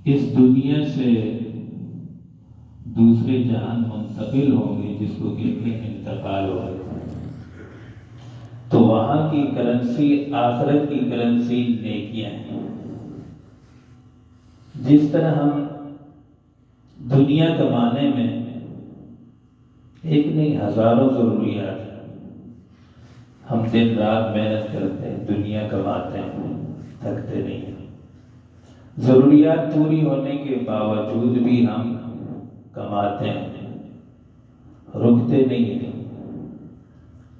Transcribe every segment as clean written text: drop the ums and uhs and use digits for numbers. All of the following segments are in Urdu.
اس دنیا سے دوسرے جہان منتقل ہوں گے، جس کو کہتے ہیں انتقال ہوگا، تو وہاں کی کرنسی، آخرت کی کرنسی نیکیاں ہیں۔ جس طرح ہم دنیا کمانے میں ایک نہیں ہزاروں ضروریات ہیں، ہم دن رات محنت کرتے ہیں، دنیا کماتے ہیں، تھکتے نہیں ہیں، ضروریات پوری ہونے کے باوجود بھی ہم کماتے ہیں، رکتے نہیں ہیں۔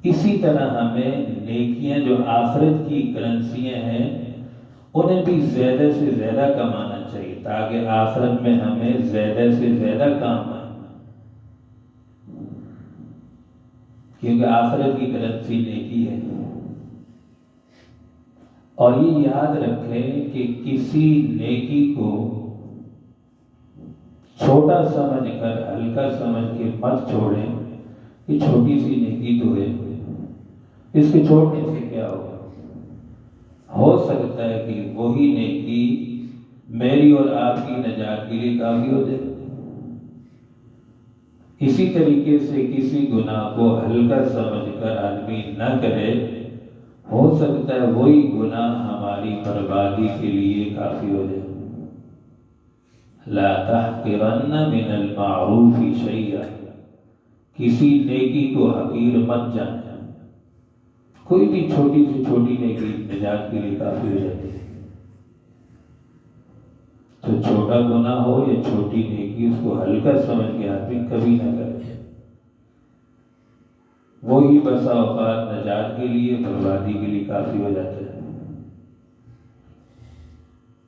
اسی طرح ہمیں نیکیاں جو آخرت کی کرنسیاں ہیں انہیں بھی زیادہ سے زیادہ کمانا چاہیے، تاکہ آخرت میں ہمیں زیادہ سے زیادہ کام آئے، کیونکہ آخرت کی کرنسی نیکی ہے۔ اور یہ یاد رکھیں کہ کسی نیکی کو چھوٹا سمجھ کر، ہلکا سمجھ کے مت چھوڑیں کہ چھوٹی سی نیکی تو ہے، اس کے چھوڑنے سے کیا ہوگا؟ ہو سکتا ہے کہ وہی نیکی میری اور آپ کی نجات کے لیے کافی ہو جائے۔ اسی طریقے سے کسی گناہ کو ہلکا سمجھ کر آدمی نہ کرے، ہو سکتا ہے وہی گناہ ہماری بربادی کے لیے کافی ہو جائے۔ لا تحقرن من المعروف شیئا، کسی نیکی کو حقیر مت جانا، کوئی بھی چھوٹی سے چھوٹی نیکی نجات کے لیے کافی ہو جاتی ہے۔ تو چھوٹا گناہ ہو یا چھوٹی نیکی، اس کو ہلکا سمجھ کے آدمی کبھی نہ کرے، وہی بسا اوقات نجات کے لیے، بربادی کے لیے کافی ہو جاتا ہے۔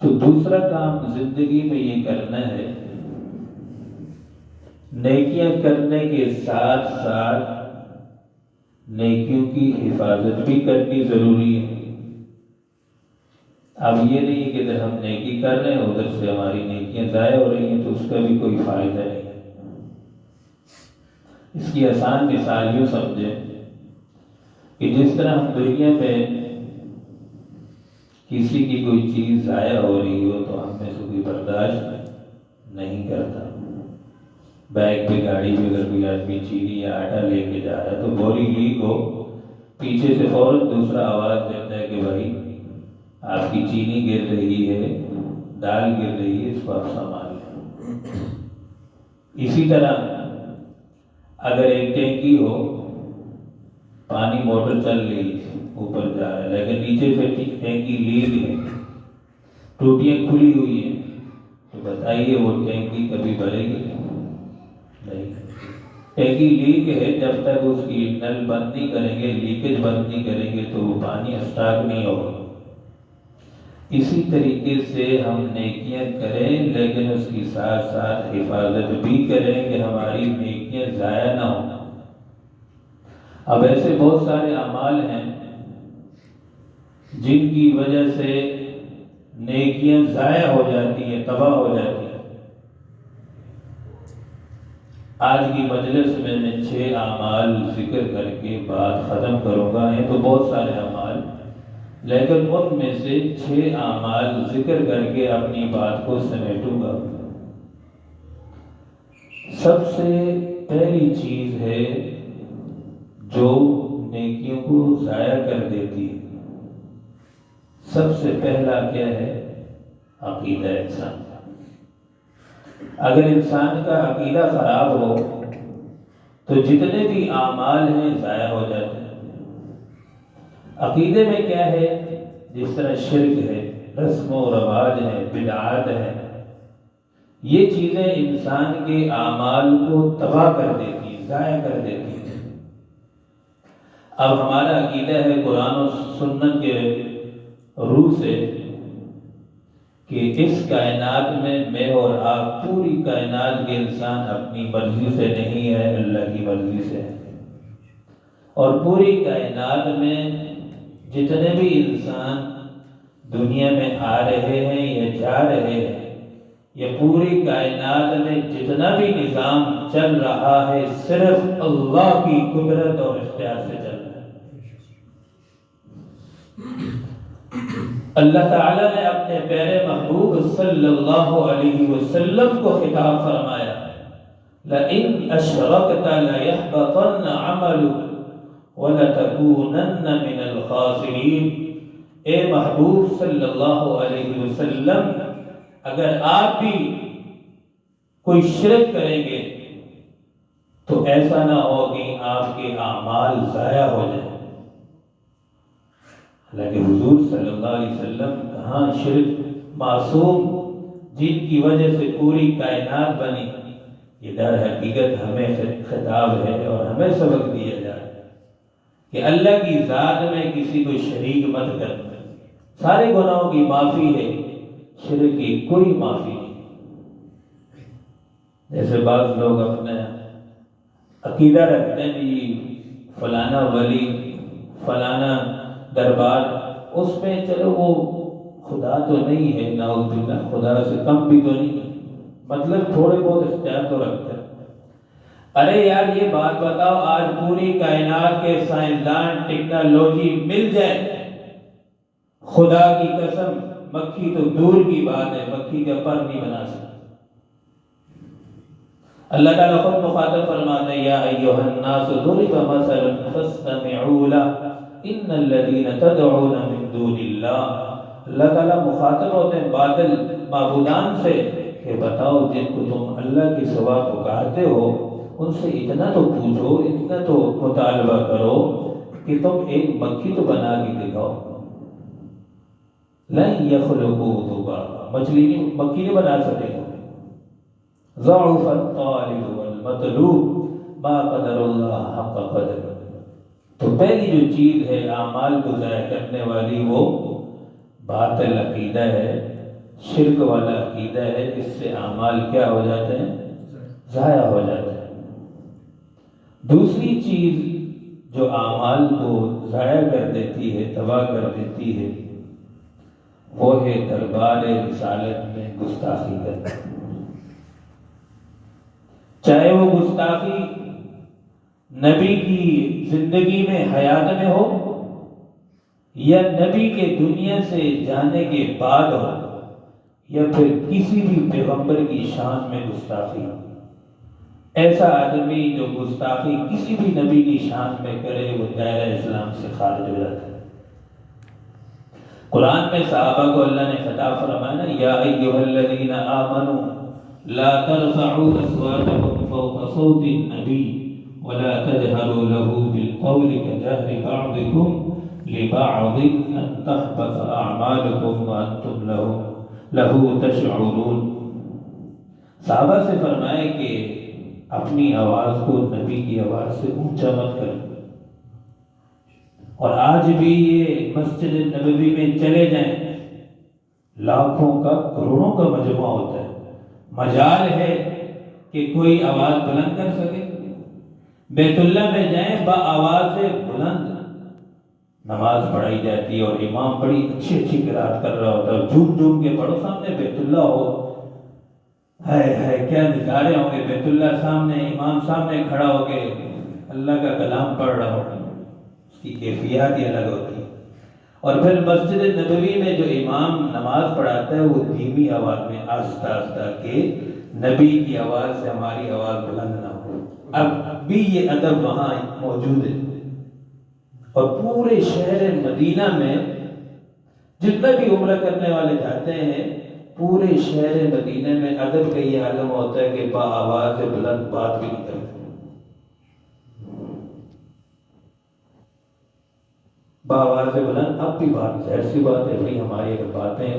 تو دوسرا کام زندگی میں یہ کرنا ہے، نیکیاں کرنے کے ساتھ ساتھ نیکیوں کی حفاظت بھی کرنی ضروری ہے۔ اب یہ نہیں کہ اگر ہم نیکی کر رہے ہیں ادھر سے ہماری نیکیاں ضائع ہو رہی ہیں تو اس کا بھی کوئی فائدہ نہیں ہے۔ اس کی آسان مثال یوں سمجھیں کہ جس طرح ہم دنیا میں کسی کی کوئی چیز ضائع ہو رہی ہو تو ہم میں سے کوئی برداشت نہیں کرتا۔ بیگ پہ، گاڑی پہ اگر کوئی آدمی چینی یا آٹا لے کے جا رہا ہے تو بوری لیک ہو، پیچھے سے فوراً دوسرا آواز دیتا ہے کہ بھائی آپ کی چینی گر رہی ہے، دال گر رہی ہے، اس کو آپ سنبھال لیں۔ اسی طرح اگر ایک ٹینکی ہو، پانی موٹر چل رہی ہے، اوپر جا رہا ہے، لیکن نیچے سے ٹینکی لیک ہے، ٹوٹیاں کھلی ہوئی ہیں، تو بتائیے وہ ٹینکی کبھی بھرے گی؟ نہیں۔ ٹینکی لیک ہے، جب تک اس کی نل بند نہیں کریں گے، لیکیج بند نہیں کریں گے تو وہ پانی اسٹاک نہیں ہوگا۔ اسی طریقے سے ہم نیکیاں کریں لیکن اس کی ساتھ ساتھ حفاظت بھی کریں کہ ہماری نیکیاں ضائع نہ ہوں۔ اب ایسے بہت سارے اعمال ہیں جن کی وجہ سے نیکیاں ضائع ہو جاتی ہیں، تباہ ہو جاتی ہیں۔ آج کی مجلس میں 6 اعمال ذکر کر کے بات ختم کروں گا، ہیں تو بہت سارے اعمال، لیکن ان میں سے 6 اعمال ذکر کر کے اپنی بات کو سمیٹوں گا۔ سب سے پہلی چیز ہے جو نیکیوں کو ضائع کر دیتی ہے، سب سے پہلا کیا ہے؟ عقیدہ انسان کا۔ اگر انسان کا عقیدہ خراب ہو تو جتنے بھی اعمال ہیں ضائع ہو جاتے ہیں۔ عقیدے میں کیا ہے؟ جس طرح شرک ہے، رسم و رواج ہے، بدعات ہے، یہ چیزیں انسان کے اعمال کو تباہ کر دیتی ہیں، ضائع کر دیتی ہیں۔ اب ہمارا عقیدہ ہے قرآن و سنت کے روح سے کہ اس کائنات میں اور آپ، پوری کائنات کے انسان اپنی مرضی سے نہیں ہے، اللہ کی مرضی سے ہے، اور پوری کائنات میں جتنے بھی انسان دنیا میں آ رہے ہیں یا جا رہے ہیں، یا پوری کائنات میں جتنا بھی نظام چل رہا ہے صرف اللہ کی قدرت اور اختیار سے چل رہا ہے۔ اللہ تعالیٰ نے اپنے پیارے محبوب صلی اللہ علیہ وسلم کو خطاب فرمایا لَإِنْ أَشْرَكْتَ لَيَحْبَطَنَّ عَمَلُكَ وَلَتَكُونَنَّ مِنَ الْخَاسِرِينَ۔ اے محبوب صلی اللہ علیہ وسلم، اگر آپ بھی کوئی شرک کریں گے تو ایسا نہ ہو کہ آپ کے اعمال ضائع ہو جائیں۔ حالانکہ حضور صلی اللہ علیہ وسلم کہاں شرک معصوم جن کی وجہ سے پوری کائنات بنی، یہ در حقیقت ہمیں خطاب ہے اور ہمیں سبق دیا جائے کہ اللہ کی ذات میں کسی کو شریک مت کر۔ سارے گناہوں کی معافی ہے، شرک کی کوئی معافی نہیں۔ جیسے بعض لوگ اپنے عقیدہ رکھتے ہیں کہ فلانا ولی فلانا دربار، اس میں چلو وہ خدا تو نہیں ہے، نعوذ باللہ، خدا سے کم بھی تو نہیں، مطلب تھوڑے بہت اختیار تو رکھتے ہیں۔ ارے یار یہ بات بتاؤ، آج پوری کائنات کے سائنسدان ٹیکنالوجی مل جائے، خدا کی قسم مکھی تو دور کی بات ہے، مکھی کا پر نہیں بنا سکتا۔ اللہ تعالیٰ خود مخاطب فرماتے ہیں یا ایھا الناس ضرب مثل فاستمعوا له ان الذين تدعون من دون اللہ۔ اللہ تعالیٰ مخاطب ہوتے ہیں باطل معبودان سے کہ بتاؤ جن کو تم اللہ کے سوا پکارتے ہو ان سے اتنا تو پوچھو، اتنا تو مطالبہ کرو کہ تم ایک مکھی تو بنا کے دکھاؤ۔ لن يخلقوا ذبابا، مکھی نہیں بنا سکے گا۔ ضعف الطالب والمطلوب ما قدر اللہ حق قدر۔ تو پہلی جو چیز ہے اعمال کو ضائع کرنے والی وہ باطل عقیدہ ہے، شرک والا عقیدہ ہے، اس سے اعمال کیا ہو جاتے ہیں؟ ضائع ہو جاتے ہیں۔ دوسری چیز جو اعمال کو ضائع کر دیتی ہے، تباہ کر دیتی ہے، وہ ہے دربار رسالت میں گستاخی کرنا۔ چاہے وہ گستاخی نبی کی زندگی میں حیات میں ہو یا نبی کے دنیا سے جانے کے بعد ہو یا پھر کسی بھی پیغمبر کی شان میں گستاخی ہو۔ ایسا آدمی جو گستاخی کسی بھی نبی کی شان میں کرے وہ دائرہ اسلام سے خارج ہو جاتا ہے۔ قرآن میں صحابہ کو اللہ نے خطاب فرمایا نا یا ایھا الذین آمنوا لا ترفعوا اصواتکم فوق صوت النبی ولا تجهروا له بالقول كجهر بعضكم لبعض ان تحبط اعمالكم وانتم له تشعرون۔ صحابہ سے فرمائے کہ اپنی آواز کو نبی کی آواز سے اونچا مت کریں، اور آج بھی یہ مسجد نبوی میں چلے جائیں، لاکھوں کا کروڑوں کا مجمع ہوتا ہے، مجال ہے کہ کوئی آواز بلند کر سکے؟ بیت اللہ میں جائیں، با آواز سے بلند نماز پڑھائی جاتی ہے اور امام بڑی اچھی اچھی قرات کر رہا ہوتا ہے، جھوم جھوم کے پڑھو، سامنے بیت اللہ ہو، ہے کیا نظارے ہوں گے، بیت اللہ سامنے، امام سامنے کھڑا ہو کے اللہ کا کلام پڑھ رہا ہوگا، اس کی کیفیات ہی الگ ہوتی ہے۔ اور پھر مسجد نبوی میں جو امام نماز پڑھاتا ہے وہ دھیمی آواز میں آہستہ آہستہ کہ نبی کی آواز سے ہماری آواز بلند نہ ہو۔ اب بھی یہ ادب وہاں موجود ہے، اور پورے شہر مدینہ میں جتنا بھی عمرہ کرنے والے جاتے ہیں، پورے شہر مدینہ میں ادب کا یہ عالم ہوتا ہے کہ با آواز بلند بات بھی نہیں کرتے۔ با آواز بلند اب بھی بات ظاہر سی بات ہے بھائی، ہماری اگر باتیں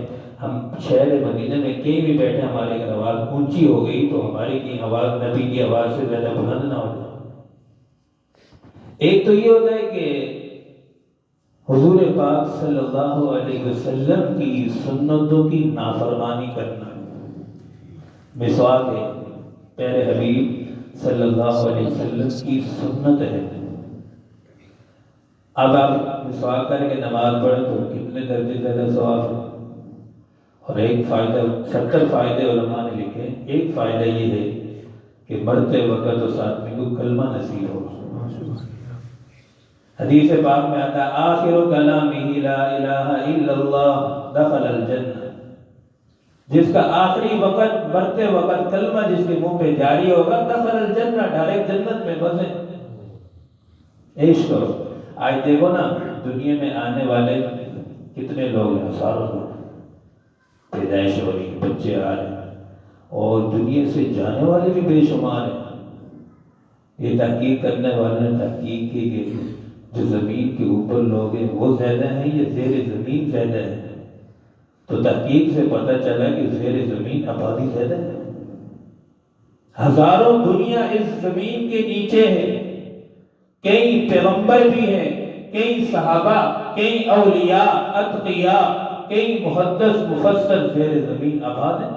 ہم شہر مدینہ میں کہیں بھی بیٹھے، ہماری اگر آواز اونچی ہو گئی تو ہماری کی آواز نبی کی آواز سے زیادہ بلند نہ ہو جائے۔ ایک تو یہ ہوتا ہے کہ حضور پاک صلی اللہ علیہ وسلم کی سنتوں کی نافرمانی کرنا، مسواک ہے، پیارے حبیب صلی اللہ علیہ وسلم کی سنت ہے۔ اب آپ مسواک کر کے نماز پڑھیں تو کتنے درجے زیادہ ثواب ہے۔ اور ایک فائدہ، 70 فائدے علماء نے لکھے، ایک فائدہ یہ ہے کہ مرتے وقت اس آدمی کو کلمہ نصیب ہو۔ حدیث پاک میں آتا ہے آخر کلامہ لا الہ الا اللہ دخل الجنہ، جس کا آخری وقت مرتے وقت کلمہ جس کے منہ پہ جاری ہوگا دخل الجنہ، ڈائریکٹ جنت میں بسے۔ عیش کرو۔ آج دیکھو نا دنیا میں آنے والے کتنے لوگ ہیں، ہزاروں لوگ پیدائش ہو رہی ہے، بچے آ رہے ہیں، اور دنیا سے جانے والے بھی بے شمار ہیں۔ یہ تحقیق کرنے والے نے تحقیق کی کہ جو زمین کے اوپر لوگ ہیں وہ زیادہ ہیں یا زیر زمین زیادہ ہیں، تو تحقیق سے پتہ چلا کہ زیر زمین آبادی زیادہ ہے۔ ہزاروں دنیا اس زمین کے نیچے ہے، کئی پیغمبر بھی ہیں، کئی صحابہ، کئی اولیاء، اتقیاء، کئی محدث مفسر زیر زمین آباد ہیں،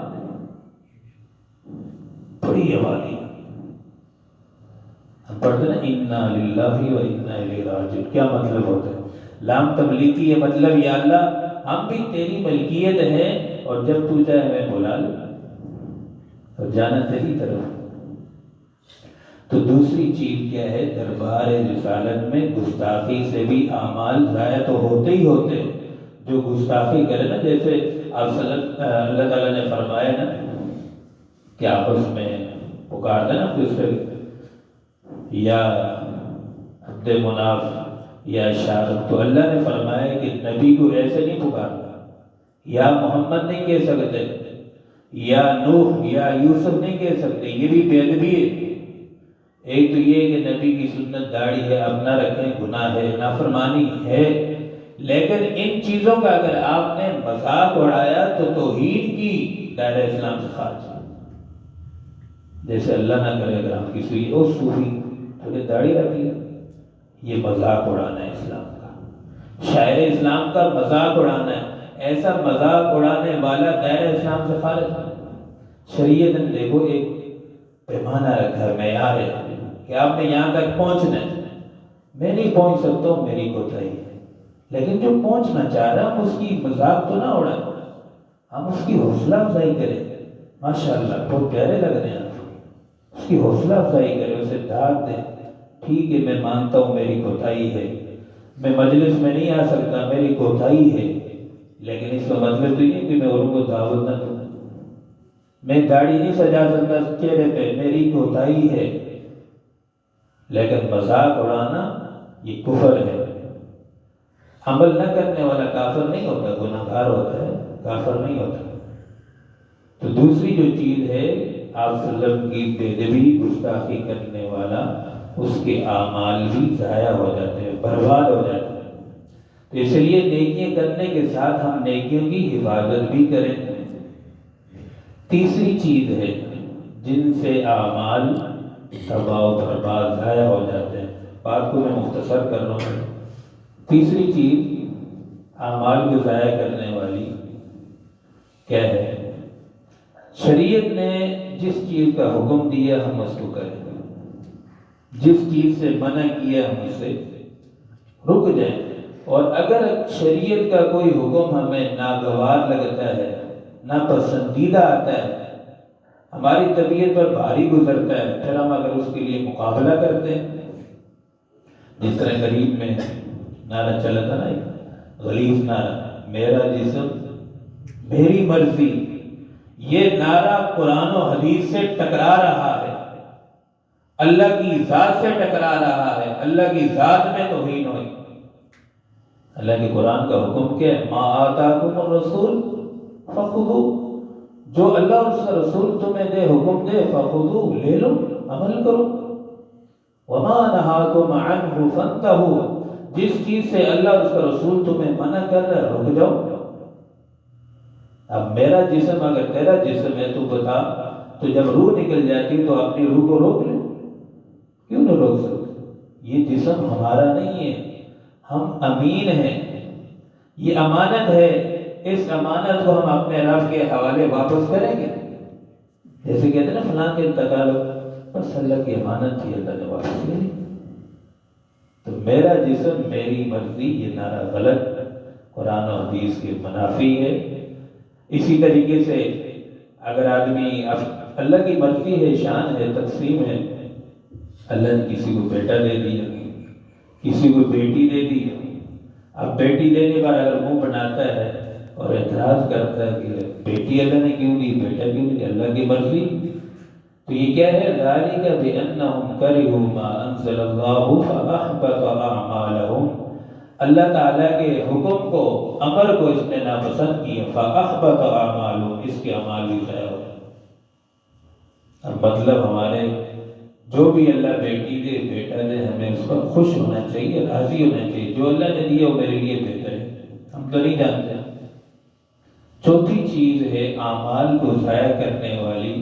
بڑی آبادی۔ ہم پڑھتے ہیں انا للہ و انا الیہ راجعون، کیا مطلب ہوتا ہے؟ لام تملیکی یہ مطلب یا اللہ ہم بھی تیری ملکیت ہے، اور جب تو چاہے ہمیں بلا لے اور جانا تیری طرف۔ تو دوسری چیز کیا ہے؟ دربار رسالت میں گستاخی سے بھی اعمال ضائع تو ہوتے ہی ہوتے، جو گستاخی کرے نا، جیسے اللہ تعالیٰ نے فرمایا نا کہ آپس میں پکارتے نا دوسرے یا عبد مناف یا اشارت، تو اللہ نے فرمایا کہ نبی کو ایسے نہیں پکارنا، یا محمد نہیں کہہ سکتے، یا نوح یا یوسف نہیں کہہ سکتے، یہ بھی بے ادبی ہے۔ ایک تو یہ کہ نبی کی سنت داڑھی ہے، اب نہ رکھیں، گناہ ہے، نافرمانی ہے، لیکن ان چیزوں کا اگر آپ نے مذاق اڑایا تو توحید کی دائرہ اسلام سے خارج ہے۔ جیسے اللہ نہ کرے اگر ہم کسی او صوفی تھوڑے داڑھی رکھ لیا، یہ مذاق اڑانا ہے اسلام کا، شاعر اسلام کا مذاق اڑانا ہے، ایسا مذاق اڑانے والا دائرہ اسلام سے خارج ہے۔ شریعت نے دیکھو ایک پیمانہ رکھا ہے، معیار ہے کہ آپ نے یہاں تک پہنچنا ہے، میں نہیں پہنچ سکتا ہوں، میری کوتاہی ہے، لیکن جو پہنچنا چاہ رہا ہم اس کی مذاق تو نہ اڑائیں، ہم اس کی حوصلہ افزائی کریں۔ ماشاءاللہ بہت پیارے لگ رہے ہیں آپ، اس کی حوصلہ افزائی کریں، اسے داد دیں، ٹھیک ہے میں مانتا ہوں میری کوتاہی ہے، میں مجلس میں نہیں آ سکتا، میری کوتاہی ہے، لیکن اس کا مطلب تو یہ کہ میں اوروں کو دعوت نہ دوں، میں داڑھی نہیں سجا سکتا چہرے پہ، میری کوتاہی ہے، لیکن مذاق اڑانا یہ کفر ہے۔ عمل نہ کرنے والا کافر نہیں ہوتا، گناہ گار ہوتا ہے، کافر نہیں ہوتا۔ تو دوسری جو چیز ہے آپ صلی اللہ علیہ وسلم کی بے ادبی، گستاخی کرنے والا، اس کے اعمال بھی ضائع ہو جاتے ہیں، برباد ہو جاتے ہیں۔ تو اس لیے نیکیاں کرنے کے ساتھ ہم نیکیوں کی حفاظت بھی کریں۔ تیسری چیز ہے جن سے اعمال تباہ و برباد ضائع ہو جاتے ہیں، بات کو میں مختصر کر رہا ہوں۔ تیسری چیز اعمال کو ضائع کرنے والی کیا ہے؟ شریعت نے جس چیز کا حکم دیا ہم اس کو کریں، جس چیز سے منع کیا ہم اس سے رک جائیں، اور اگر شریعت کا کوئی حکم ہمیں ناگوار لگتا ہے، ناپسندیدہ آتا ہے، ہماری طبیعت پر بھاری گزرتا ہے، پھر ہم اگر اس کے لیے مقابلہ کرتے ہیں، جس طرح قریب میں نعرہ چلا تھا نا، غلیظ نعرہ، میرا جسم میری مرضی، یہ نعرہ قرآن و حدیث سے ٹکرا رہا ہے، اللہ کی ذات سے ٹکرا رہا ہے، اللہ کی ذات میں توہین ہوئی۔ اللہ کے قرآن کا حکم کیا ہے؟ ما آتاکم الرسول فخذوہ، جو اللہ اور اس کا رسول تمہیں دے، حکم دے، فخذوہ لے لو، عمل کرو، وما نہاکم عنہ فانتہوا، جس چیز سے اللہ اور اس کا رسول تمہیں منع کر رہا ہے رک جاؤ۔ اب میرا جسم اگر تیرا جسم ہے تو بتا، تو جب روح نکل جاتی تو اپنی روح کو روک لے، کیوں نہ روک سکتے؟ یہ جسم ہمارا نہیں ہے، ہم امین ہیں، یہ امانت ہے، اس امانت کو ہم اپنے رب کے حوالے واپس کریں گے۔ جیسے کہتے ہیں نا فلاں کے انتقال ہو، بس اللہ کی امانت تھی، اللہ نے واپس لے لی۔ تو میرا جسم میری مرضی، یہ نعرہ غلط، قرآن و حدیث کے منافی ہے۔ اسی طریقے سے اگر آدمی، اب اللہ کی مرضی ہے، شان ہے، تقسیم ہے، اللہ نے کسی کو بیٹا دے دیا، کسی کو بیٹی دے دی، اب بیٹی دینے پر اگر منہ بناتا ہے اور اعتراض کرتا ہے کہ بیٹی اللہ نے کیوں دی، بیٹا کیوں دی، اللہ کی مرضی، تو یہ کیا ہے؟ ذالک بأنہم کرہوا ما انزل اللہ فاحبط اعمالہم، اللہ تعالیٰ کے حکم کو، امر کو اس نے ناپسند کیا، فاحبط اعمالہم، اس کے اعمال بھی ضائع ہو گئے۔ اب مطلب ہمارے جو بھی اللہ بیٹی دے بیٹا دے، ہمیں اس پر خوش ہونا چاہیے، راضی ہونا چاہیے، جو اللہ نے دیا وہ میرے لیے بہتر ہے، ہم تو نہیں جانتے۔ چوتھی چیز ہے اعمال کو ضائع کرنے والی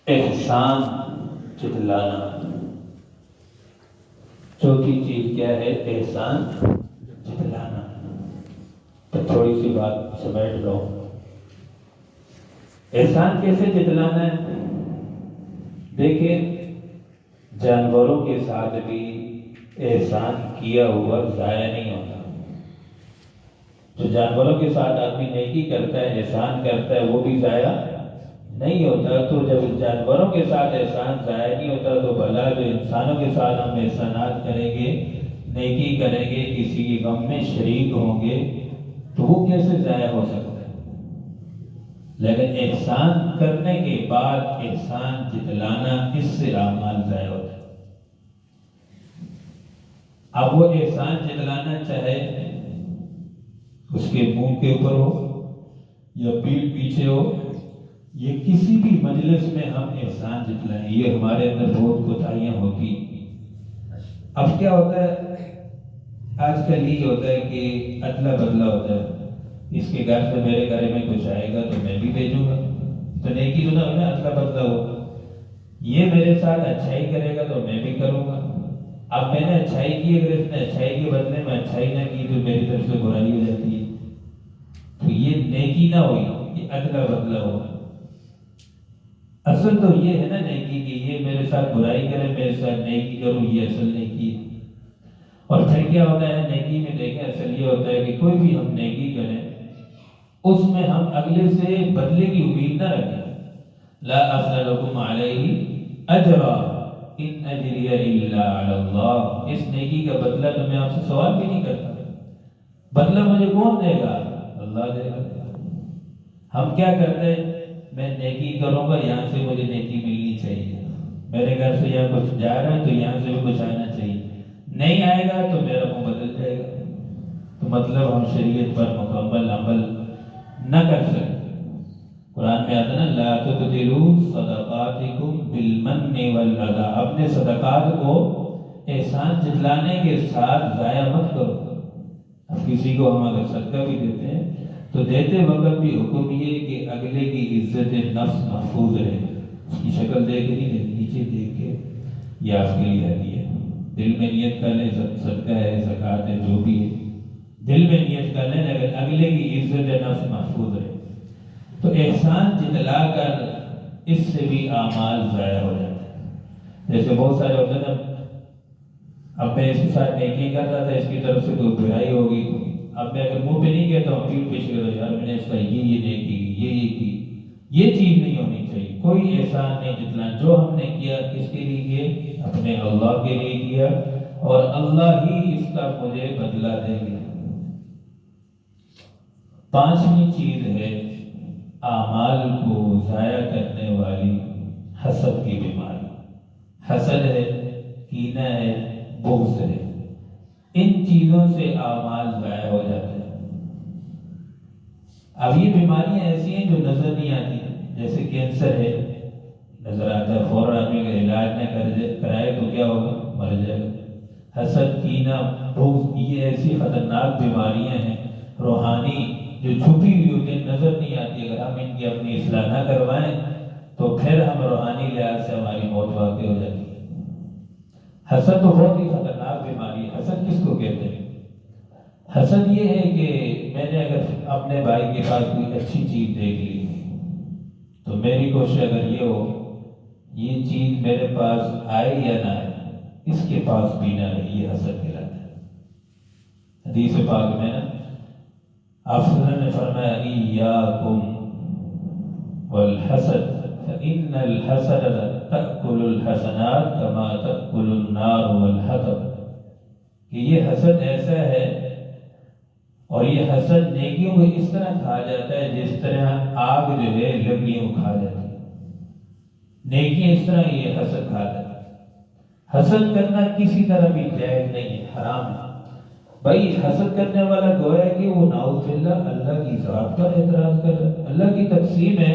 احسان جتلانا۔ چوتھی چیز کیا ہے؟ احسان جتلانا۔ تو تھوڑی سی بات سمیٹ لو، احسان کیسے جتلانا ہے؟ دیکھیں، جانوروں کے ساتھ بھی احسان کیا ہوا ضائع نہیں ہوتا۔ جو جانوروں کے ساتھ آدمی نیکی کرتا ہے، احسان کرتا ہے، وہ بھی ضائع نہیں ہوتا۔ تو جب جانوروں کے ساتھ احسان ضائع نہیں ہوتا تو بھلا جو انسانوں کے ساتھ ہم احسانات کریں گے، نیکی کریں گے، کسی کے غم میں شریک ہوں گے، تو وہ کیسے ضائع ہو سکتا ہے؟ لیکن احسان کرنے کے بعد احسان جتلانا، اس سے اعمال ضائع ہوتا ہے۔ اب وہ احسان جتلانا چاہے اس کے منہ کے اوپر ہو یا پیٹھ پیچھے ہو، یہ کسی بھی مجلس میں ہم احسان جتلائیں، یہ ہمارے اندر بہت کوتاہیاں ہوتی۔ اب کیا ہوتا ہے؟ آج کل یہ ہوتا ہے کہ ادلا بدلا ہوتا ہے، اس کے گھر سے میرے گھر میں کچھ آئے گا تو میں بھی بھیجوں گا، تو نیکی تو نہ ہونا، ادلا بدلا ہوگا۔ یہ میرے ساتھ اچھائی کرے گا تو میں بھی کروں گا، اب میں نے اچھائی کی، اگر اس نے اچھائی کے بدلے میں اچھائی نہ کی تو میری طرف سے برائی ہو جاتی ہے، تو یہ نیکی نہ ہوئی، یہ ادلا بدلا ہوگا۔ اصل تو یہ ہے نا نیکی کی، یہ میرے ساتھ برائی کرے، میرے ساتھ نیکی کروں، یہ اصل نیکی ہے۔ اور پھر کیا ہوتا ہے نیکی میں؟ دیکھیں، اصل یہ ہوتا ہے کہ کوئی بھی ہم نیکی کریں، اس میں ہم اگلے سے بدلے کی امید نہ رکھیں۔ لا اسألکم علیہ اجرا ان اجری الا علی اللہ، اس نیکی کا بدلہ تو میں آپ سے سوال بھی نہیں کرتا، بدلہ مجھے کون دے گا؟ اللہ دے گا۔ ہم کیا کرتے ہیں؟ میں نیکی کروں گا، یہاں سے مجھے نیکی ملنی چاہیے، میرے گھر سے یہاں کچھ جا رہا ہے تو یہاں سے بھی کچھ آنا چاہیے، نہیں آئے گا تو میرا منہ بدل جائے گا۔ تو مطلب ہم شریعت پر مکمل عمل نہ کر سکتے۔ قرآن میں آتا ہے نا، لا تبطلوا صدقاتکم بالمن والعطا، اپنے صدقات کو احسان جتلانے کے ساتھ ضائع مت کرو۔ اب کسی کو ہم اگر صدقہ بھی دیتے ہیں تو دیتے وقت بھی حکم یہ کہ اگلے کی عزت نفس محفوظ رہے، اس کی شکل دیکھ کے نہیں، نیچے دیکھ کے یہ آپ کے لیے ہدیہ ہے، دل میں نیت کر لیں، صدقہ ہے، زکوٰۃ ہے، جو بھی ہے، دل میں نیت کر لیں، اگر اگلے کی عزت نفس محفوظ رہے۔ تو احسان جتلا کر اس سے بھی اعمال ضائع ہو جاتے ہیں۔ جیسے بہت سارے ہوتے ہیں نا، اب میں اس کے ساتھ نیکی کر رہا تھا، اس کی طرف سے کوئی برائی ہوگی، اب میں اگر منہ پہ نہیں کہتا ہوں، پیٹھ پیچھے کہتا ہوں، یار میں نے اس کا یہ نیکی کی، یہ کی، یہ چیز نہیں ہونی چاہیے۔ کوئی احسان نہیں جتنا، جو ہم نے کیا کس کے لیے کیا؟ اپنے اللہ کے لیے کیا، اور اللہ ہی اس کا مجھے بدلہ دے گا۔ پانچویں چیز ہے اعمال کو ضائع کرنے والی حسد کی بیماری۔ حسد ہے، کینہ ہے، بغض ہے، ان چیزوں سے اعمال ضائع ہو جاتے ہیں۔ اب یہ بیماریاں ایسی ہیں جو نظر نہیں آتی، جیسے کینسر ہے، نظر آتا ہے، فوراً آدمی اگر علاج نہ کرائے تو کیا ہوگا؟ مر جائے گا۔ حسد، کینہ، بغض، یہ ایسی خطرناک بیماریاں ہیں روحانی جو چھپی ہوئی ہوتی ہیں، نظر نہیں آتی، اگر ہم ان کی اپنی اصلاح نہ کروائیں تو پھر ہم روحانی لحاظ سے ہماری موت واقع ہو جاتی ہے۔ حسد تو بہت ہی خطرناک بیماری ہے۔ حسد کس کو کہتے ہیں؟ حسد یہ ہے کہ میں نے اگر اپنے بھائی کے پاس کوئی اچھی چیز دیکھ لی تو میری کوشش اگر یہ ہو یہ چیز میرے پاس آئے یا نہ آئے، اس کے پاس بھی نہ رہے، یہ حسد کہلاتا ہے۔ حدیث پاک میں نا آپ صلی اللہ علیہ وسلم نے فرمایا ایاکم والحسد فإن الحسد تأکل الحسنات کما تأکل النار والحطب، کہ یہ حسد ایسا ہے اور یہ حسد نیکیوں کو اس طرح کھا جاتا ہے جس طرح آگ جو ہے لکڑیوں کو کھا جاتی ہے، نیکیاں اس طرح یہ حسد کھاتا ہے۔ حسد کرنا کسی طرح بھی جائز نہیں ہے، حرام ہے۔ بھائی حسد کرنے والا گویا کہ وہ نعوذ باللہ اللہ کی ذات پر اعتراض کر رہا ہے۔ اللہ کی تقسیم ہے،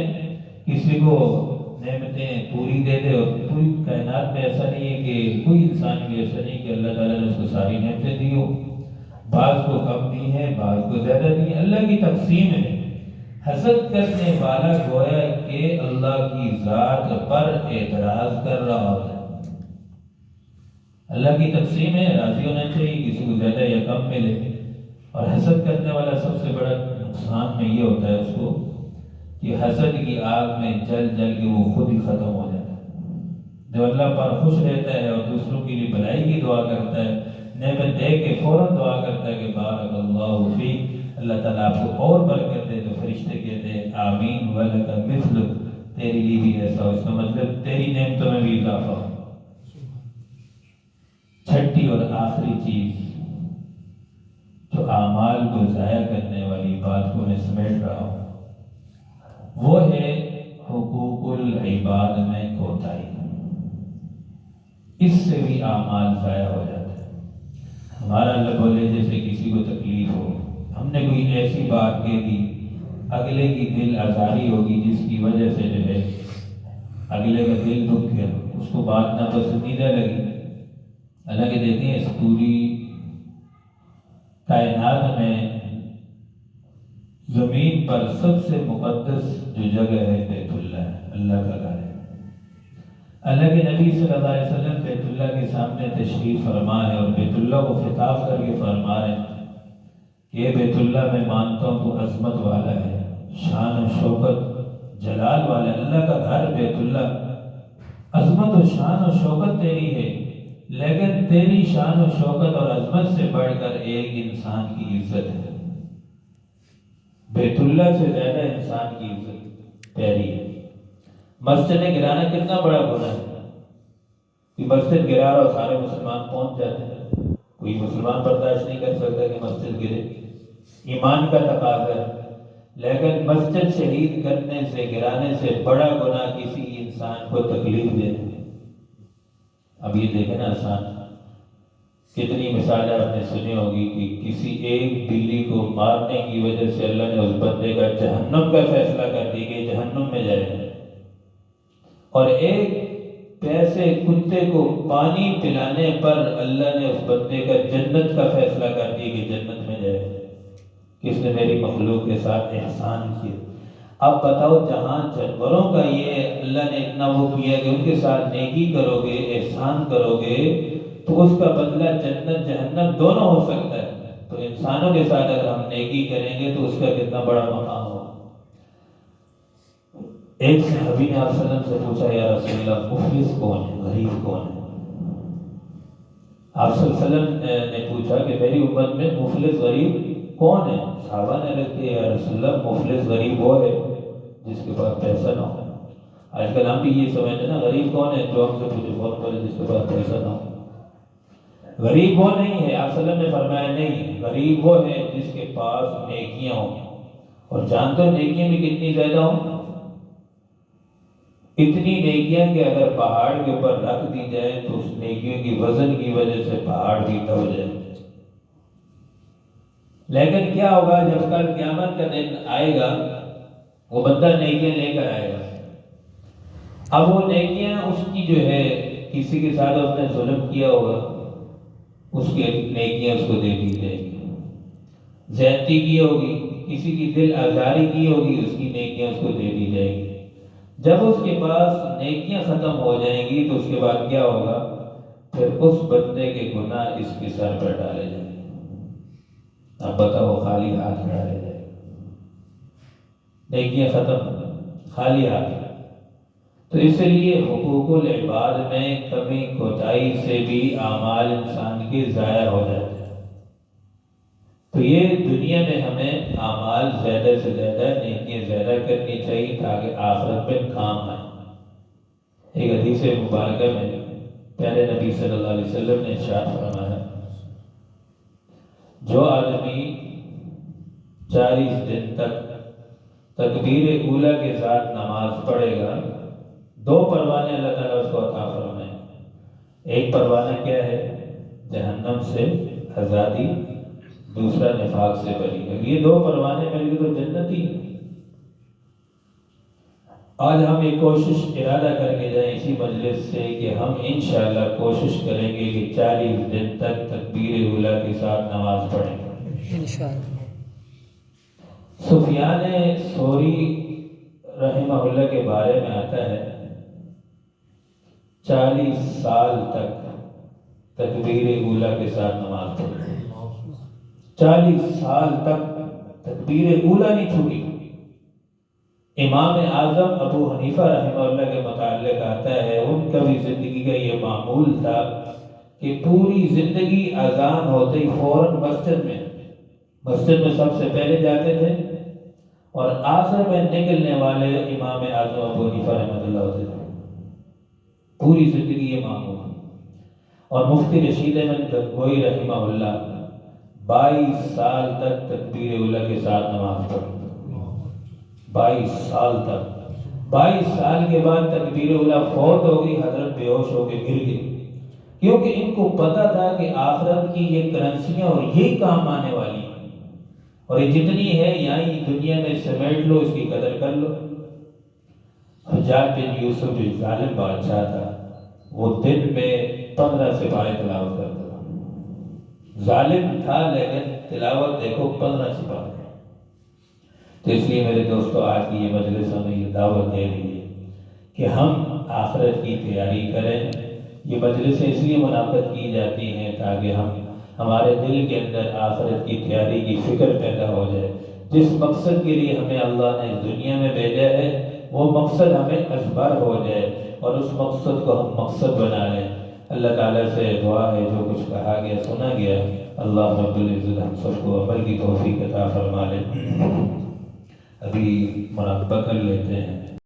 کسی کو نعمتیں پوری دے دے، اور پوری کائنات میں ایسا نہیں ہے کہ کوئی انسان بھی ایسا نہیں کہ اللہ تعالیٰ نے اس کو ساری نعمتیں دی ہو، بعض کو کم دی ہیں، بعض کو زیادہ دی ہیں، اللہ کی تقسیم ہے۔ حسد کرنے والا گویا کہ اللہ کی ذات پر اعتراض کر رہا ہوتا ہے۔ اللہ کی تقسیم ہے، راضی ہونا چاہیے، کسی کو زیادہ یا کم ملے۔ اور حسد کرنے والا سب سے بڑا نقصان میں یہ ہوتا ہے اس کو کہ حسد کی آگ میں جل جل کے وہ خود ہی ختم ہو جاتا ہے۔ جو اللہ پر خوش رہتا ہے اور دوسروں کے لیے بھلائی کی دعا کرتا ہے، نعمت دے کے فوراً دعا کرتا ہے کہ بارک اللہ فیک، اللہ تعالیٰ آپ کو اور برکت دے، تو فرشتے کہتے ہیں آمین ولک مثلک، تیری لیے بھی ایسا ہو، اس کا مطلب تیری نعمتوں میں بھی اضافہ ہو۔ چھٹی اور آخری چیز جو اعمال کو ضائع کرنے والی بات کو میں سمیٹ رہا ہوں، وہ ہے حقوق العباد میں کوتاہی۔ اس سے بھی اعمال ضائع ہو جاتے ہیں۔ ہمارا اللہ بولے جیسے کسی کو تکلیف ہو، ہم نے کوئی ایسی بات کہہ دی، اگلے کی دل آزاری ہوگی جس کی وجہ سے جو ہے اگلے کا دل دکھ گیا، اس کو بات ناپسندیدہ لگی۔ اللہ کے دیتے ہیں اس پوری کائنات میں زمین پر سب سے مقدس جو جگہ ہے بیت اللہ ہے، اللہ کا گھر ہے۔ اللہ کے نبی صلی اللہ علیہ وسلم بیت اللہ کے سامنے تشریف فرما ہے اور بیت اللہ کو خطاب کر کے فرما رہے ہیں کہ یہ بیت اللہ میں مانتا ہوں تو عظمت والا ہے، شان و شوکت جلال والا ہے۔ اللہ کا گھر بیت اللہ، عظمت و شان و شوکت تیری ہے، لیکن تیری شان و شوکت اور عظمت سے بڑھ کر ایک انسان کی عزت ہے۔ بیت اللہ سے زیادہ انسان کی عزت پیاری ہے۔ مسجد گرانا کتنا بڑا گناہ ہے کہ مسجد گرا رہا اور سارے مسلمان پہنچ جاتے ہیں۔ کوئی مسلمان برداشت نہیں کر سکتا کہ مسجد گرے، ایمان کا تقاضا ہے۔ لیکن مسجد شہید کرنے سے، گرانے سے بڑا گناہ کسی انسان کو تکلیف دینا۔ اب یہ دیکھیں نا، آسان کتنی مثالیں آپ نے سنی ہوگی کہ کسی ایک بلی کو مارنے کی وجہ سے اللہ نے اس بندے کا جہنم کا فیصلہ کر دیا کہ جہنم میں جائے گا، اور ایک پیسے کتے کو پانی پلانے پر اللہ نے اس بندے کا جنت کا فیصلہ کر دیا کہ جنت میں جائے گا۔ کس نے میری مخلوق کے ساتھ احسان کیا۔ اب بتاؤ، جہاں جانوروں کا یہ اللہ نے اتنا وہ کیا کہ ان کے ساتھ نیکی کرو گے، احسان کرو گے تو اس کا بدلہ جنت جہنم دونوں ہو سکتا ہے، تو انسانوں کے ساتھ اگر ہم نیکی کریں گے تو اس کا کتنا بڑا مقام ہوگا۔ ایک صحابی نے آپ صلی اللہ علیہ وسلم سے پوچھا، یا رسول اللہ مفلس کون ہے، غریب کون ہے؟ آپ صلی اللہ علیہ وسلم نے پوچھا کہ میری امت میں مفلس غریب کون ہے؟ صحابہ نے عرض کیا، یا رسول اللہ مفلس غریب وہ ہے جس کے پاس پیسہ نہ ہو۔ آج کل ہم بھی یہ سمجھتے ہیں نا، غریب کون ہے، جو ہم سے پوچھے فون پر جس کے پاس پیسہ نہ ہو۔ غریب وہ نہیں ہے، آپ صلی اللہ علیہ وسلم نے فرمایا نہیں، غریب وہ ہے جس کے پاس نیکیاں ہوں، اور جانتے ہو نیکیاں بھی کتنی زیادہ ہوں، اتنی نیکیاں کہ اگر پہاڑ کے اوپر رکھ دی جائے تو اس نیکیوں کی وزن کی وجہ سے پہاڑ بھی دب جائے۔ لیکن کیا ہوگا جب کل قیامت کا دن آئے گا، وہ بندہ نیکیاں لے کر آئے گا، اب وہ نیکیاں اس کی جو ہے، کسی کے ساتھ اس نے ظلم کیا ہوگا، اس کی نیکیاں اس کو دے دی جائے گی، زیادتی کی ہوگی، کسی کی دل آزاری کی ہوگی، اس کی نیکیاں اس کو دے دی جائے گی۔ جب اس کے پاس نیکیاں ختم ہو جائیں گی تو اس کے بعد کیا ہوگا، پھر اس بندے کے گناہ اس کے سر پر ڈالے جائیں گے۔ اب بتاؤ، خالی ہاتھ ڈالے جائیں گے، نیکیاں ختم، خالی ہاتھ۔ تو اس لیے حقوق العباد میں کمی کوتاہی سے بھی اعمال انسان کے ضائع ہو جاتے ہیں۔ تو یہ دنیا میں ہمیں اعمال زیادہ سے زیادہ، نیکیاں زیادہ کرنی چاہیے تاکہ آخرت میں کام آئے۔ ایک حدیث مبارکہ میں پیارے نبی صلی اللہ علیہ وسلم نے ارشاد فرمایا، جو آدمی 40 دن تک تکبیر اولا کے ساتھ نماز پڑھے گا، 2 پروانے اللہ تعالیٰ اس کو عطا فرمائیں۔ ایک پروانہ کیا ہے؟ جہنم سے آزادی، دوسرا نفاق سے بری ہے۔ یہ 2 پروانے مل گئے تو جنتی۔ آج ہم ایک کوشش ارادہ کر کے جائیں اسی مجلس سے کہ ہم انشاءاللہ کوشش کریں گے کہ 40 دن تک تکبیر اولا کے ساتھ نماز پڑھیں گے انشاءاللہ۔ سفیان ثوری رحمہ اللہ کے بارے میں آتا ہے 40 سال تک تکبیر اولا کے ساتھ نماز پڑھی، 40 سال تک تکبیر اولا نہیں چھوٹی۔ امام اعظم ابو حنیفہ رحمہ اللہ کے متعلق آتا ہے، ان کا بھی زندگی کا یہ معمول تھا کہ پوری زندگی اذان ہوتے ہی فوراً مسجد میں سب سے پہلے جاتے تھے، اور آخر میں نکلنے والے امام اعظم ابو حنیفہ رحمہ اللہ ہوتے تھے۔ پوری زندگی یہ معمول۔ اور مفتی رشید احمد گنگوئی رحمہ اللہ 22 سال تک تکبیر اولا کے ساتھ نماز پڑھی، 22 سال تک۔ 22 سال کے بعد تکبیر اولا فوت ہو گئی، حضرت بے ہوش ہو کے گر گئے، کیونکہ ان کو پتا تھا کہ آخرت کی یہ کرنسیاں اور یہی کام آنے والی ہیں، اور یہ جتنی ہے یہاں دنیا میں سمیٹ لو، اس کی قدر کر لو۔ حجاج بن یوسف جو ظالم بادشاہ تھا، وہ دن میں 15 سپارے تلاوت کرتا تھا۔ ظالم تھا لیکن تلاوت دیکھو 15 سپارے۔ تو اس لیے میرے دوستو، آج کی یہ مجلس ہمیں یہ دعوت دے رہی ہے کہ ہم آخرت کی تیاری کریں۔ یہ مجلسیں اس لیے منعقد کی جاتی ہیں تاکہ ہمارے دل کے اندر آخرت کی تیاری کی فکر پیدا ہو جائے۔ جس مقصد کے لیے ہمیں اللہ نے اس دنیا میں بھیجا ہے، وہ مقصد ہمیں ازبر ہو جائے اور اس مقصد کو ہم مقصد بنا لیں۔ اللہ تعالیٰ سے دعا ہے، جو کچھ کہا گیا سنا گیا، اللہ رب العزت ہم سب کو عمل کی توفیق عطا فرما لے۔ ابھی مراقبہ کر لیتے ہیں۔